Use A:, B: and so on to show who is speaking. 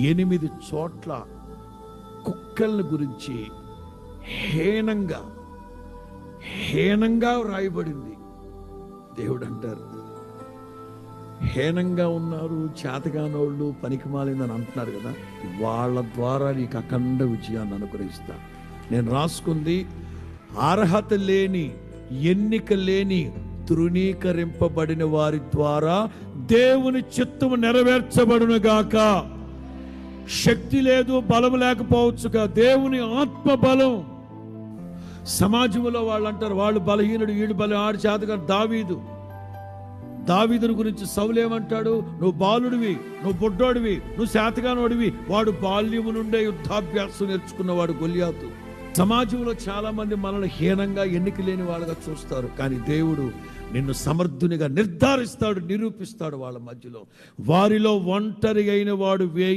A: 8 చోట్ల కుక్కల్ని గురించి హేనంగా వ్రాయబడింది. దేవుడు అంటారు, హేనంగా ఉన్నారు, చేతగానోళ్ళు, పనికిమాలిందని అంటున్నారు కదా, వాళ్ళ ద్వారా నీకు అఖండ విజయాన్ని అనుగ్రహిస్తా. నేను రాసుకుంది, అర్హత లేని, ఎన్నిక లేని, తృణీకరింపబడిన వారి ద్వారా దేవుని చిత్తము నెరవేర్చబడును గాక. శక్తి లేదు, బలం లేకపోవచ్చుగా, దేవుని ఆత్మ బలం. సమాజంలో వాళ్ళు అంటారు, వాళ్ళు బలహీనుడు, వీడు బలం, ఆడి చేతగా. దావీదుని గురించి సౌలు ఏమంటాడు? నువ్వు బాలుడివి, నువ్వు బుడ్డోడివి, నువ్వు శాతగానోడివి. వాడు బాల్యము నుండే యుద్ధాభ్యాసం నేర్చుకున్నవాడు గొల్యాతు. సమాజంలో చాలా మంది మనల్ని హీనంగా, ఎన్నిక లేని వాళ్ళగా చూస్తారు. కానీ దేవుడు నిన్ను సమర్థునిగా నిర్ధారిస్తాడు, నిరూపిస్తాడు వాళ్ళ మధ్యలో. వారిలో ఒంటరి అయిన వాడు 1000